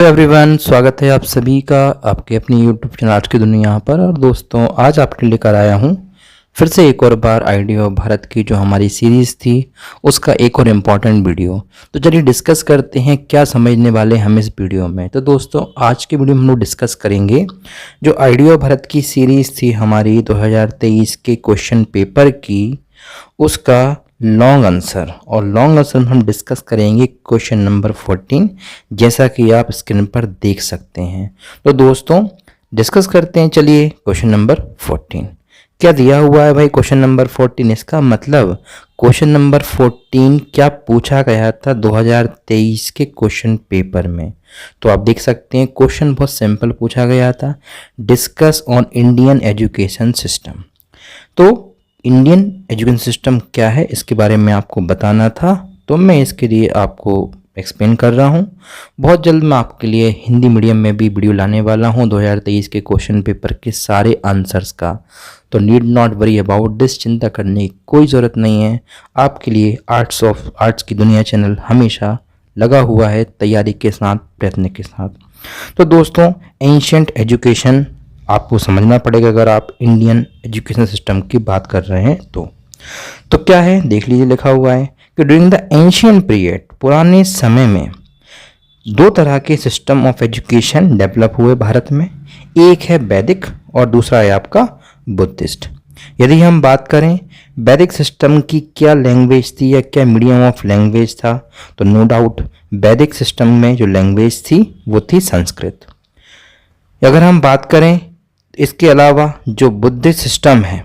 Hello everyone, स्वागत है आप सभी का आपके अपनी यूट्यूब चैनल आज की दुनिया पर। और दोस्तों, आज आपके लिए लेकर आया हूँ फिर से एक और बार आइडिया ऑफ भारत की जो हमारी सीरीज़ थी उसका एक और इम्पॉर्टेंट वीडियो। तो चलिए डिस्कस करते हैं क्या समझने वाले हम इस वीडियो में। तो दोस्तों, आज के वीडियो में हम लोग डिस्कस करेंगे जो आइडिया ऑफ भारत की सीरीज़ थी हमारी 2023 के क्वेश्चन पेपर की, उसका लॉन्ग आंसर। और लॉन्ग आंसर में हम डिस्कस करेंगे क्वेश्चन नंबर 14, जैसा कि आप स्क्रीन पर देख सकते हैं। तो दोस्तों, डिस्कस करते हैं। चलिए क्वेश्चन नंबर 14 क्या दिया हुआ है भाई। क्वेश्चन नंबर 14, इसका मतलब क्वेश्चन नंबर 14 क्या पूछा गया था 2023 के क्वेश्चन पेपर में। तो आप देख सकते हैं क्वेश्चन बहुत सिंपल पूछा गया था, discuss on Indian education system. तो इंडियन एजुकेशन सिस्टम क्या है इसके बारे में आपको बताना था, तो मैं इसके लिए आपको एक्सप्लेन कर रहा हूँ। बहुत जल्द मैं आपके लिए हिंदी मीडियम में भी वीडियो लाने वाला हूँ 2023 के क्वेश्चन पेपर के सारे आंसर्स का। तो need not worry about this, चिंता करने की कोई ज़रूरत नहीं है। आपके लिए आर्ट्स की दुनिया चैनल हमेशा लगा हुआ है तैयारी के साथ, प्रयत्न के साथ। तो दोस्तों, एंशिएंट एजुकेशन आपको समझना पड़ेगा अगर आप इंडियन एजुकेशन सिस्टम की बात कर रहे हैं तो क्या है देख लीजिए। लिखा हुआ है कि ड्यूरिंग द एंशियंट पीरियड, पुराने समय में दो तरह के सिस्टम ऑफ एजुकेशन डेवलप हुए भारत में। एक है वैदिक और दूसरा है आपका बुद्धिस्ट। यदि हम बात करें वैदिक सिस्टम की क्या लैंग्वेज थी या क्या मीडियम ऑफ लैंग्वेज था, तो नो डाउट वैदिक सिस्टम में जो लैंग्वेज थी वो थी संस्कृत। अगर हम बात करें इसके अलावा जो बुद्धिस्ट सिस्टम है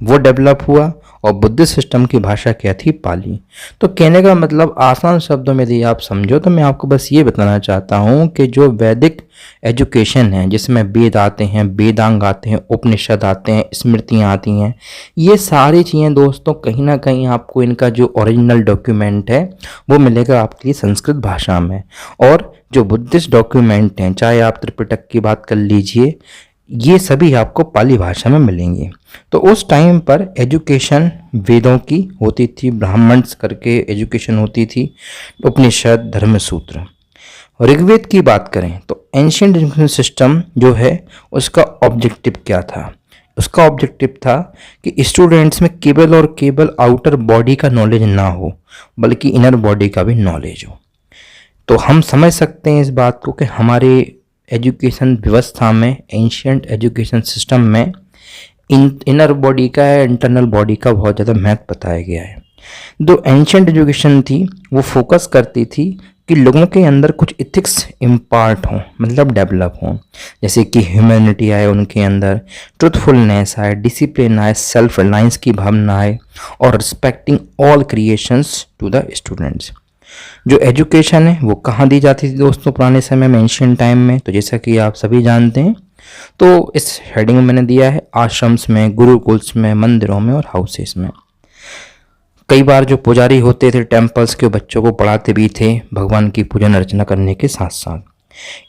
वो डेवलप हुआ, और बुद्धिस्ट सिस्टम की भाषा क्या थी, पाली। तो कहने का मतलब आसान शब्दों में यदि आप समझो तो मैं आपको बस ये बताना चाहता हूँ कि जो वैदिक एजुकेशन है जिसमें वेद आते हैं, वेदांग आते हैं, उपनिषद आते हैं, स्मृतियाँ आती हैं, ये सारी चीज़ें दोस्तों कहीं ना कहीं आपको इनका जो ओरिजिनल डॉक्यूमेंट है वो मिलेगा आपके लिए संस्कृत भाषा में। और जो बुद्धिस्ट डॉक्यूमेंट हैं, चाहे आप त्रिपिटक की बात कर लीजिए, ये सभी आपको पाली भाषा में मिलेंगे। तो उस टाइम पर एजुकेशन वेदों की होती थी, ब्राह्मण्स करके एजुकेशन होती थी, उपनिषद, धर्मसूत्र। ऋग्वेद की बात करें तो एंशिएंट एजुकेशन सिस्टम जो है उसका ऑब्जेक्टिव क्या था। उसका ऑब्जेक्टिव था कि स्टूडेंट्स में केवल और केवल आउटर बॉडी का नॉलेज ना हो बल्कि इनर बॉडी का भी नॉलेज हो। तो हम समझ सकते हैं इस बात को कि हमारे एजुकेशन व्यवस्था में, एंशिएंट एजुकेशन सिस्टम में इनर बॉडी का या इंटरनल बॉडी का बहुत ज़्यादा महत्व बताया गया है। जो एंशिएंट एजुकेशन थी वो फोकस करती थी कि लोगों के अंदर कुछ इथिक्स इम्पार्ट हों, मतलब डेवलप हों, जैसे कि ह्यूमैनिटी आए उनके अंदर, ट्रुथफुलनेस आए, डिसिप्लिन आए, सेल्फ रिलायंस की भावना आए, और respecting all creations to the students. जो एजुकेशन है वो कहाँ दी जाती थी दोस्तों पुराने समय में, एंशिएंट टाइम में, तो जैसा कि आप सभी जानते हैं। तो इस हेडिंग में मैंने दिया है आश्रम्स में, गुरुकुल्स में, मंदिरों में और हाउसेस में। कई बार जो पुजारी होते थे टेम्पल्स के, बच्चों को पढ़ाते भी थे भगवान की पूजन अर्चना करने के साथ साथ।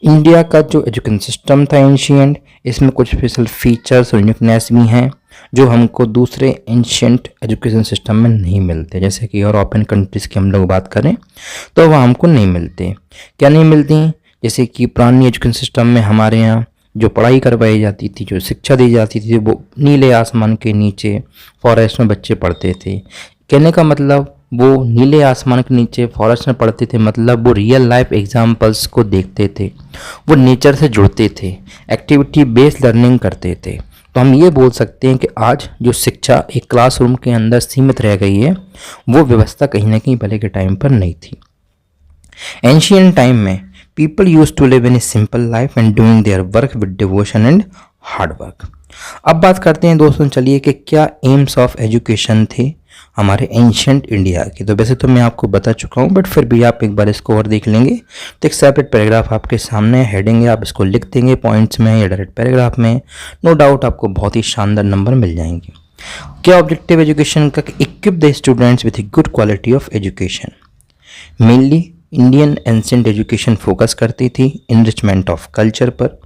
इंडिया का जो एजुकेशन सिस्टम था एंशिएंट, इसमें कुछ स्पेशल फीचर्स और यूनिकनेस भी हैं जो हमको दूसरे एंशिएंट एजुकेशन सिस्टम में नहीं मिलते। जैसे कि यूरोपियन कंट्रीज़ की हम लोग बात करें तो वह हमको नहीं मिलते। क्या नहीं मिलती? जैसे कि पुरानी एजुकेशन सिस्टम में हमारे यहाँ जो पढ़ाई करवाई जाती थी, जो शिक्षा दी जाती थी, वो नीले आसमान के नीचे फॉरेस्ट में बच्चे पढ़ते थे। कहने का मतलब वो नीले आसमान के नीचे फॉरेस्ट में पढ़ते थे, मतलब वो रियल लाइफ एग्जाम्पल्स को देखते थे, वो नेचर से जुड़ते थे, एक्टिविटी बेस्ड लर्निंग करते थे। तो हम ये बोल सकते हैं कि आज जो शिक्षा एक क्लासरूम के अंदर सीमित रह गई है वो व्यवस्था कहीं ना कहीं पहले के टाइम पर नहीं थी। एंशिएंट टाइम में people use to live in a simple life and doing their work with devotion and hard work. अब बात करते हैं दोस्तों, चलिए कि क्या एम्स ऑफ एजुकेशन थे हमारे एंशिएंट इंडिया की। तो वैसे तो मैं आपको बता चुका हूँ, बट फिर भी आप एक बार इसको और देख लेंगे तो एक सेपरेट पैराग्राफ आपके सामने हेडिंग है, आप इसको लिख देंगे पॉइंट्स में या डायरेक्ट पैराग्राफ में, नो डाउट आपको बहुत ही शानदार नंबर मिल जाएंगे। क्या ऑब्जेक्टिव एजुकेशन का? Equip the students with a good quality of education. Mainly Indian ancient education focus करती थी इनरिचमेंट ऑफ कल्चर पर,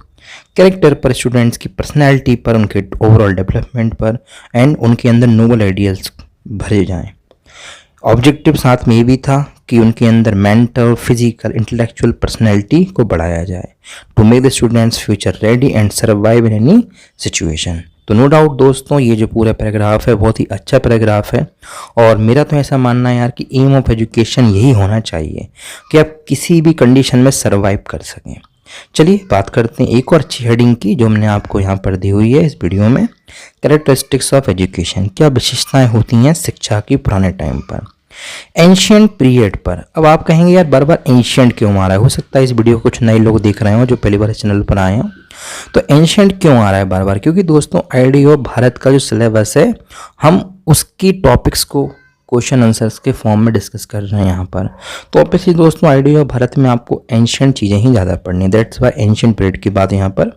कैरेक्टर पर, स्टूडेंट्स की पर्सनैलिटी पर, उनके ओवरऑल डेवलपमेंट पर, एंड उनके अंदर नोबल आइडियल्स भरे जाएं। ऑब्जेक्टिव साथ में ये भी था कि उनके अंदर मेंटल, फिजिकल, इंटेलेक्चुअल पर्सनैलिटी को बढ़ाया जाए, to make the students future ready and survive in any situation. तो नो डाउट दोस्तों, ये जो पूरा पैराग्राफ है बहुत ही अच्छा पैराग्राफ है, और मेरा तो ऐसा मानना है यार कि एम ऑफ एजुकेशन यही होना चाहिए कि आप किसी भी कंडीशन में सर्वाइव कर सकें। चलिए बात करते हैं एक और अच्छी हेडिंग की जो हमने आपको यहाँ पर दी हुई है इस वीडियो में, कैरेक्टरिस्टिक्स ऑफ एजुकेशन। क्या विशेषताएं होती हैं शिक्षा की पुराने टाइम पर, एंशियंट पीरियड पर। अब आप कहेंगे यार बार बार एंशियंट क्यों आ रहा है, हो सकता है इस वीडियो को कुछ नए लोग देख रहे हो जो पहली बार इस चैनल पर आए हो। तो एंशियंट क्यों आ रहा है बार बार, क्योंकि दोस्तों आईडीओ भारत का जो सिलेबस है हम उसकी टॉपिक्स को क्वेश्चन आंसर्स के फॉर्म में डिस्कस कर रहे हैं यहाँ पर। तो ऑब्वियसली दोस्तों आईडीओ भारत में आपको एंशियंट चीज़ें ही ज़्यादा पढ़नी है, दैट्स वाई एंशियंट पीरियड की बात यहाँ पर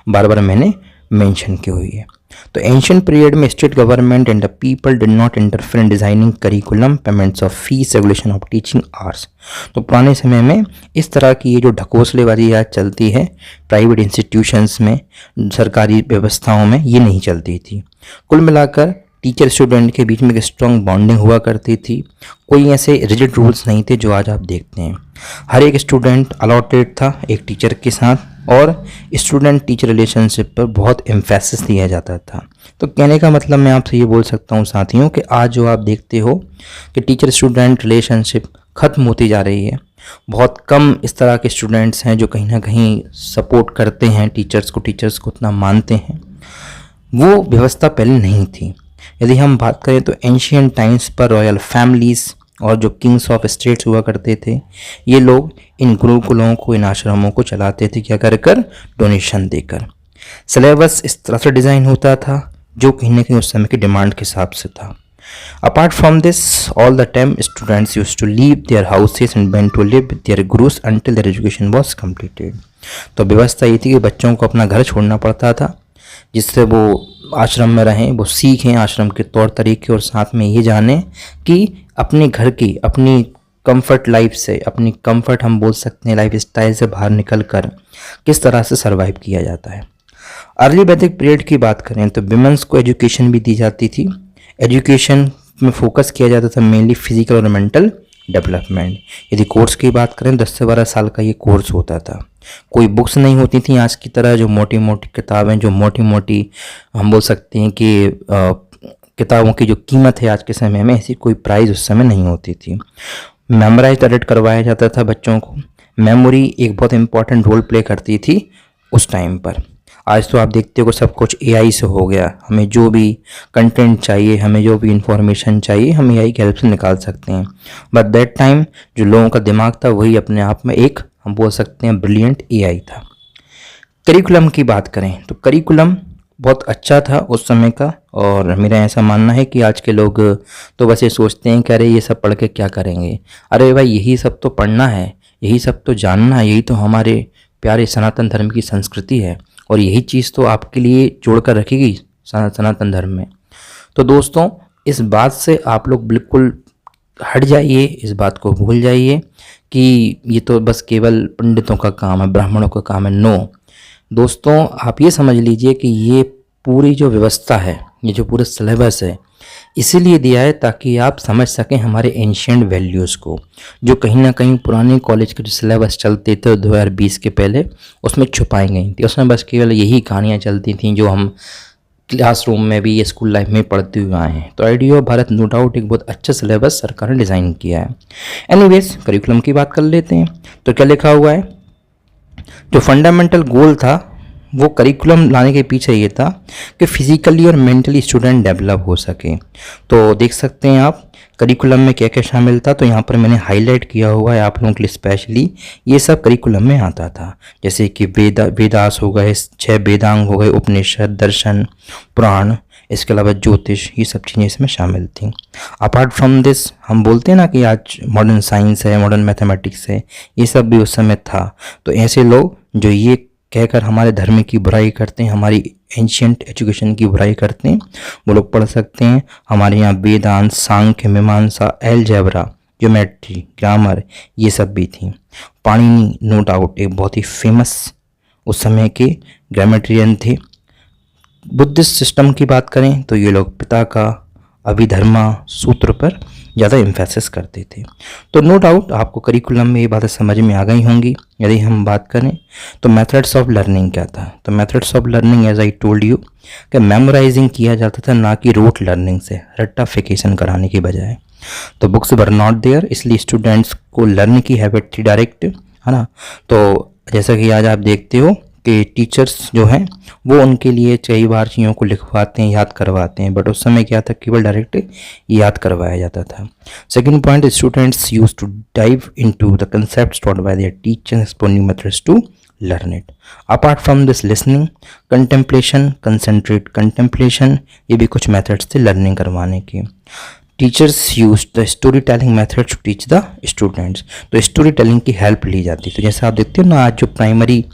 बार बार मैंने मेंशन की हुई है। तो एंशियंट पीरियड में state government and the people did not interfere in designing curriculum, payments of fees, regulation of teaching hours. तो पुराने समय में इस तरह की ये जो ढकोसलेबाजी आज चलती है प्राइवेट इंस्टीट्यूशंस में, सरकारी व्यवस्थाओं में, ये नहीं चलती थी। कुल मिलाकर टीचर स्टूडेंट के बीच में एक स्ट्रॉन्ग बॉन्डिंग हुआ करती थी, कोई ऐसे रिजिड रूल्स नहीं थे जो आज आप देखते हैं। हर एक स्टूडेंट अलॉटेड था एक टीचर के साथ, और स्टूडेंट टीचर रिलेशनशिप पर बहुत एम्फेसिस दिया जाता था। तो कहने का मतलब मैं आपसे ये बोल सकता हूँ साथियों कि आज जो आप देखते हो कि टीचर स्टूडेंट रिलेशनशिप ख़त्म होती जा रही है, बहुत कम इस तरह के स्टूडेंट्स हैं जो कहीं ना कहीं सपोर्ट करते हैं टीचर्स को उतना मानते हैं, वो व्यवस्था पहले नहीं थी। यदि हम बात करें तो एंशियंट टाइम्स पर रॉयल फैमिलीज़ और जो किंग्स ऑफ स्टेट्स हुआ करते थे, ये लोग इन गुरुकुलों को, इन आश्रमों को चलाते थे, क्या कर डोनेशन देकर। सिलेबस इस तरह से डिज़ाइन होता था जो कहीं ना कहीं उस समय की डिमांड के हिसाब से था। Apart from this all the time students used to leave their houses and went to live with their gurus until their education was completed. तो व्यवस्था ये थी कि बच्चों को अपना घर छोड़ना पड़ता था जिससे वो आश्रम में रहें, वो सीखें आश्रम के तौर तरीके, और साथ में ये जानें कि अपने घर की, अपनी कंफर्ट लाइफ से, अपनी कंफर्ट हम बोल सकते हैं लाइफ स्टाइल से बाहर निकल कर किस तरह से सर्वाइव किया जाता है। अर्ली वैदिक पीरियड की बात करें तो विमेंस को एजुकेशन भी दी जाती थी। एजुकेशन में फोकस किया जाता था मेनली फिजिकल और मेंटल डेवलपमेंट। यदि कोर्स की बात करें 10 से 12 साल का ये कोर्स होता था। कोई बुक्स नहीं होती थी आज की तरह जो मोटी मोटी किताबें, जो मोटी मोटी हम बोल सकते हैं कि किताबों की जो कीमत है आज के समय में, ऐसी कोई प्राइस उस समय नहीं होती थी। मेमोराइज एडिट करवाया जाता था बच्चों को। मेमोरी एक बहुत इंपॉर्टेंट रोल प्ले करती थी उस टाइम पर। आज तो आप देखते हो कि सब कुछ एआई से हो गया, हमें जो भी कंटेंट चाहिए, हमें जो भी इंफॉर्मेशन चाहिए, हम एआई की हेल्प से निकाल सकते हैं। बट दैट टाइम जो लोगों का दिमाग था वही अपने आप में एक हम बोल सकते हैं ब्रिलियंट एआई था। करिकुलम की बात करें तो करिकुलम बहुत अच्छा था उस समय का, और मेरा ऐसा मानना है कि आज के लोग तो बस ये सोचते हैं कि अरे ये सब पढ़ के क्या करेंगे। अरे भाई यही सब तो पढ़ना है, यही सब तो जानना है, यही तो हमारे प्यारे सनातन धर्म की संस्कृति है, और यही चीज़ तो आपके लिए जोड़ कर रखेगी सनातन धर्म में। तो दोस्तों इस बात से आप लोग बिल्कुल हट जाइए, इस बात को भूल जाइए कि ये तो बस केवल पंडितों का काम है, ब्राह्मणों का काम है। नो दोस्तों, आप ये समझ लीजिए कि ये पूरी जो व्यवस्था है, ये जो पूरा सिलेबस है, इसीलिए दिया है ताकि आप समझ सकें हमारे एंशियंट वैल्यूज़ को, जो कहीं ना कहीं पुराने कॉलेज के जो सिलेबस चलते थे 2020 के पहले, उसमें छुपाई गई थी। उसमें बस केवल यही कहानियाँ चलती थीं जो हम क्लासरूम में भी, ये स्कूल लाइफ में पढ़ते हुए आए हैं। तो आईडीओ भारत नो डाउट एक बहुत अच्छा सिलेबस सरकार ने डिज़ाइन किया है। एनीवेज करिकुलम की बात कर लेते हैं। तो क्या लिखा हुआ है, जो फंडामेंटल गोल था वो करिकुलम लाने के पीछे ये था कि फिजिकली और मेंटली स्टूडेंट डेवलप हो सके। तो देख सकते हैं आप करिकुलम में क्या क्या शामिल था, तो यहाँ पर मैंने हाईलाइट किया हुआ है आप लोगों के लिए स्पेशली। ये सब करिकुलम में आता था, जैसे कि वेदास हो गए, 6 वेदांग हो गए, उपनिषद, दर्शन, पुराण, इसके अलावा ज्योतिष, ये सब चीज़ें इसमें शामिल थी। अपार्ट फ्रॉम दिस हम बोलते हैं ना कि आज मॉडर्न साइंस है, मॉडर्न मैथमेटिक्स है, ये सब भी उस समय था। तो ऐसे लोग जो ये कहकर हमारे धर्म की बुराई करते हैं, हमारी एंशियंट एजुकेशन की बुराई करते हैं, वो लोग पढ़ सकते हैं। हमारे यहाँ वेदांत, सांख्य, मीमांसा, अलजेब्रा, ज्योमेट्री, ग्रामर, ये सब भी थी। पाणिनि नो डाउट एक बहुत ही फेमस उस समय के ग्रामेट्रियन थे। बुद्धिस्ट सिस्टम की बात करें तो ये लोग पिता का अभिधर्मा सूत्र पर ज़्यादा एम्फेसिस करते थे। तो नो डाउट आपको करिकुलम में ये बातें समझ में आ गई होंगी। यदि हम बात करें तो मेथड्स ऑफ लर्निंग क्या था, तो methods of learning as I told you कि मेमोराइजिंग किया जाता था, ना कि रोट लर्निंग से रट्टाफिकेशन कराने की बजाय। तो बुक्स वर नॉट देयर, इसलिए स्टूडेंट्स को लर्न की हैबिट थी डायरेक्ट, है ना। तो जैसा कि आज आप देखते हो कि टीचर्स जो हैं वो उनके लिए कई बार चीज़ों को लिखवाते हैं, याद करवाते हैं, बट उस समय क्या था, केवल डायरेक्ट याद करवाया जाता था। Second point, students use to dive into the concepts taught by their teachers, explore new methods to learn it. Apart from this listening, contemplation, concentrate contemplation, ये भी कुछ मेथड्स थे लर्निंग करवाने के। Teachers use the story telling method to teach the students, तो story telling की help ली जाती है। तो जैसे आप देखते हो ना, आज जो प्राइमरी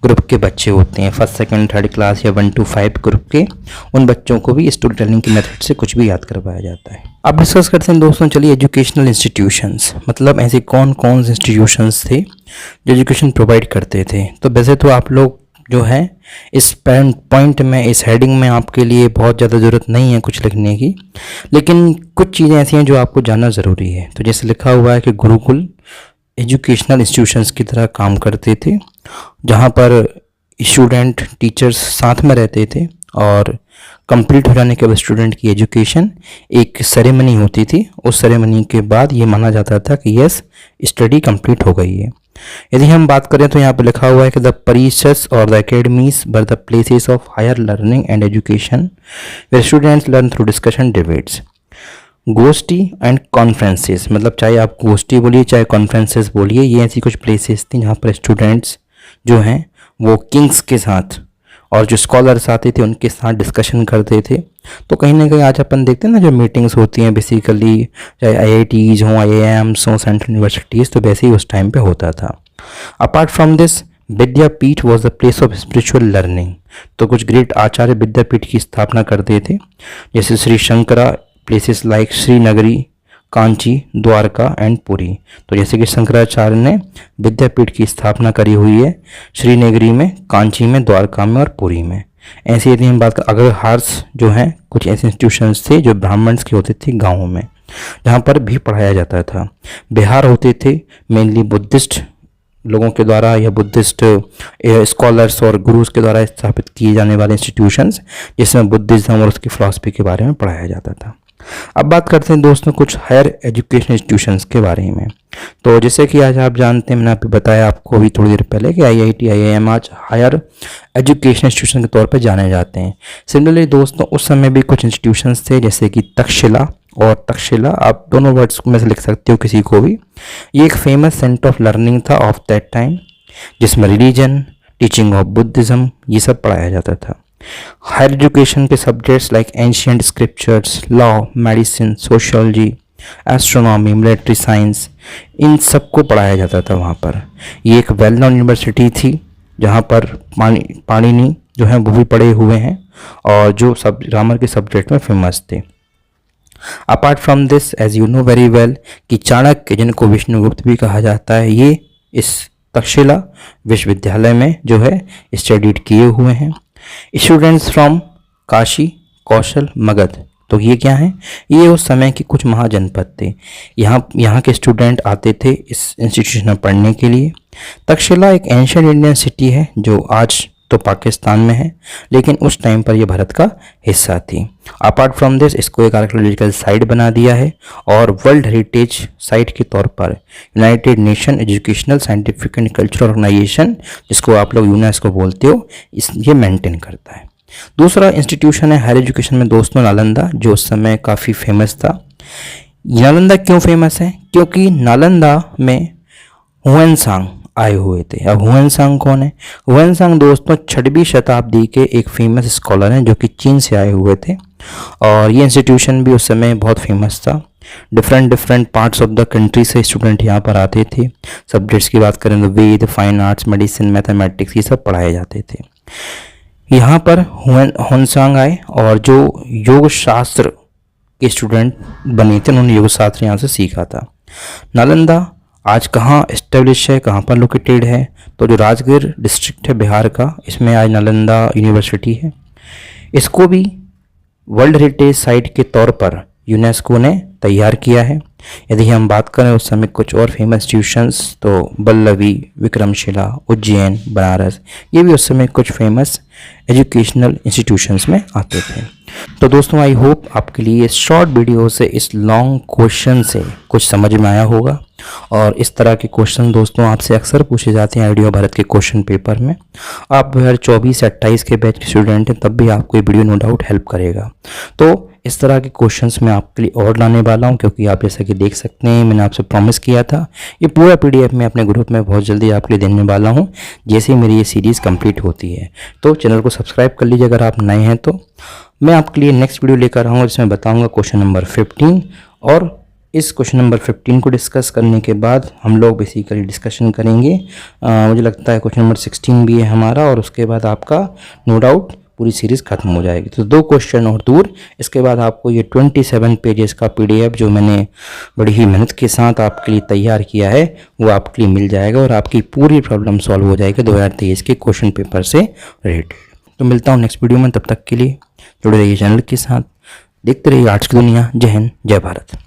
ग्रुप के बच्चे होते हैं, फर्स्ट सेकंड थर्ड क्लास या 1 to 5 ग्रुप के, उन बच्चों को भी स्टोरी टेलिंग की मेथड से कुछ भी याद करवाया जाता है। अब डिस्कस करते हैं दोस्तों, चलिए एजुकेशनल इंस्टीट्यूशंस, मतलब ऐसे कौन कौन से इंस्टीट्यूशंस थे जो एजुकेशन प्रोवाइड करते थे। तो वैसे तो आप लोग जो है इस पॉइंट में, इस हेडिंग में आपके लिए बहुत ज़्यादा ज़रूरत नहीं है कुछ लिखने की, लेकिन कुछ चीज़ें ऐसी हैं जो आपको जानना ज़रूरी है। तो जैसे लिखा हुआ है कि गुरुकुल एजुकेशनल इंस्टीट्यूशंस की तरह काम करते थे, जहाँ पर स्टूडेंट टीचर्स साथ में रहते थे और कंप्लीट हो जाने के बाद स्टूडेंट की एजुकेशन, एक सेरेमनी होती थी। उस सेरेमनी के बाद ये माना जाता था कि यस, स्टडी कंप्लीट हो गई है। यदि हम बात करें तो यहाँ पर लिखा हुआ है कि द परिषद और the academies were the places of higher learning and education where students learn through discussion, debates. Goshthi and conferences, मतलब चाहे आप गोष्ठी बोलिए चाहे कॉन्फ्रेंसेस बोलिए, ये ऐसी कुछ प्लेसेस थी जहाँ पर स्टूडेंट्स जो हैं वो किंग्स के साथ और जो स्कॉलर्स आते थे उनके साथ डिस्कशन करते थे। तो कहीं ना कहीं आज अपन देखते हैं ना, जो मीटिंग्स होती हैं बेसिकली, चाहे IITs हों, IIMs हों, सेंट्रल यूनिवर्सिटीज़, तो वैसे ही उस टाइम पे होता था। Apart from this, Vidyapeeth was the place of spiritual learning, तो कुछ ग्रेट आचार्य विद्यापीठ की स्थापना करते थे, जैसे Shri Shankara, places like Sringeri, Kanchi, Dwarka and Puri. तो जैसे कि शंकराचार्य ने विद्यापीठ की स्थापना करी हुई है श्रीनगरी में, कांची में, द्वारका में और पुरी में। ऐसे यदि हम बात करें, अगर हार्स जो हैं कुछ ऐसे इंस्टीट्यूशंस थे जो ब्राह्मण्स के होते थे गाँवों में, जहाँ पर भी पढ़ाया जाता था। बिहार होते थे मेनली बुद्धिस्ट लोगों के द्वारा या बुद्धिस्ट स्कॉलर्स और गुरुज के द्वारा स्थापित किए जाने वाले इंस्टीट्यूशंस, जिसमें बुद्धिज्म और उसकी फिलॉसफी के बारे में पढ़ाया जाता था। अब बात करते हैं दोस्तों कुछ हायर एजुकेशन इंस्टीट्यूशंस के बारे में। तो जैसे कि आज आप जानते हैं, मैंने आपको बताया आपको अभी थोड़ी देर पहले कि IIT, IIM आज हायर एजुकेशन इंस्टीट्यूशन के तौर पर जाने जाते हैं। सिमिलरली दोस्तों, उस समय भी कुछ इंस्टीट्यूशंस थे जैसे कि तक्षशिला और तक्षशिला, आप दोनों वर्ड्स में से लिख सकते हो किसी को भी। ये एक फेमस सेंटर ऑफ लर्निंग था ऑफ दैट टाइम, जिसमें रिलीजन, टीचिंग ऑफ बुद्धिज्म, ये सब पढ़ाया जाता था। हायर एजुकेशन के subjects like ancient scriptures, law, medicine, sociology, astronomy, military science, इन सबको पढ़ाया जाता था वहाँ पर। ये एक वेल नोन यूनिवर्सिटी थी जहाँ पर पाणिनि जो हैं वो भी पढ़े हुए हैं और जो सब ग्रामर के सब्जेक्ट में फेमस थे। Apart from this, as you know very well, कि चाणक्य, जिनको विष्णुगुप्त भी कहा जाता है, ये इस तक्षशिला विश्वविद्यालय में जो है स्टडीड किए हुए हैं। स्टूडेंट्स फ्रॉम काशी, कौशल, मगध, तो ये क्या है, ये उस समय के कुछ महाजनपद थे। यहाँ के स्टूडेंट आते थे इस इंस्टीट्यूशन में पढ़ने के लिए। तक्षशिला एक एंशिएंट इंडियन सिटी है जो आज तो पाकिस्तान में है, लेकिन उस टाइम पर यह भारत का हिस्सा थी। अपार्ट फ्रॉम दिस, इसको एक आर्कियोलॉजिकल साइट बना दिया है और वर्ल्ड हेरिटेज साइट के तौर पर United Nation Educational, Scientific and Cultural Organization, जिसको आप लोग यूनेस्को बोलते हो, ये मेंटेन करता है। दूसरा इंस्टीट्यूशन है हायर एजुकेशन में दोस्तों नालंदा, जो उस समय काफ़ी फेमस था। नालंदा क्यों फेमस है? क्योंकि नालंदा में हुएनसांग आए हुए थे। अब हुएनसांग कौन है? हुएनसांग दोस्तों 6वीं शताब्दी के एक फेमस स्कॉलर हैं जो कि चीन से आए हुए थे और ये इंस्टीट्यूशन भी उस समय बहुत फेमस था। Different parts of the country से स्टूडेंट यहाँ पर आते थे। सब्जेक्ट्स की बात करें तो वेद, फाइन आर्ट्स, मेडिसिन, मैथमेटिक्स, ये सब पढ़ाए जाते थे। यहाँ पर हुएनसांग आए और जो योग शास्त्र के स्टूडेंट बने थे उन्होंने योग शास्त्र यहाँ से सीखा था। नालंदा आज कहाँ इस्टेब्लिश है, कहाँ पर लोकेटेड है? तो जो राजगीर डिस्ट्रिक्ट है बिहार का, इसमें आज नालंदा यूनिवर्सिटी है। इसको भी वर्ल्ड हेरिटेज साइट के तौर पर यूनेस्को ने तैयार किया है। यदि हम बात करें उस समय कुछ और फेमस इंस्टीट्यूशंस तो बल्लवी, विक्रमशिला, उज्जैन, बनारस, ये भी उस समय कुछ फेमस एजुकेशनल इंस्टीट्यूशंस में आते थे। तो दोस्तों आई होप आपके लिए इस शॉर्ट वीडियो से, इस लॉन्ग क्वेश्चन से कुछ समझ में आया होगा। और इस तरह के क्वेश्चन दोस्तों आपसे अक्सर पूछे जाते हैं आईडीओ भारत के क्वेश्चन पेपर में। आप 2024 से 28 के बैच के स्टूडेंट हैं, तब भी आपको ये वीडियो नो डाउट हेल्प करेगा। तो इस तरह के क्वेश्चंस मैं आपके लिए और लाने वाला हूं, क्योंकि आप जैसा कि देख सकते हैं मैंने आपसे प्रॉमिस किया था ये पूरा पीडीएफ मैं अपने ग्रुप में बहुत जल्दी आपके लिए देने वाला हूं, जैसे ही मेरी ये सीरीज़ कंप्लीट होती है। तो चैनल को सब्सक्राइब कर लीजिए अगर आप नए हैं तो। मैं आपके लिए नेक्स्ट वीडियो लेकर आऊँगा जिसमें बताऊँगा क्वेश्चन नंबर 15, और इस क्वेश्चन नंबर 15 को डिस्कस करने के बाद हम लोग बेसिकली डिस्कशन करेंगे, मुझे लगता है क्वेश्चन नंबर 16 भी है हमारा, और उसके बाद आपका नो डाउट पूरी सीरीज़ खत्म हो जाएगी। तो 2 क्वेश्चन और दूर, इसके बाद आपको ये 27 पेजेस का पीडीएफ जो मैंने बड़ी ही मेहनत के साथ आपके लिए तैयार किया है वो आपके लिए मिल जाएगा, और आपकी पूरी प्रॉब्लम सॉल्व हो जाएगी 2023 के क्वेश्चन पेपर से रिलेटेड। तो मिलता हूँ नेक्स्ट वीडियो में, तब तक के लिए जुड़े रहिए चैनल के साथ, देखते रहिए आज की दुनिया। जय हिंद, जय भारत।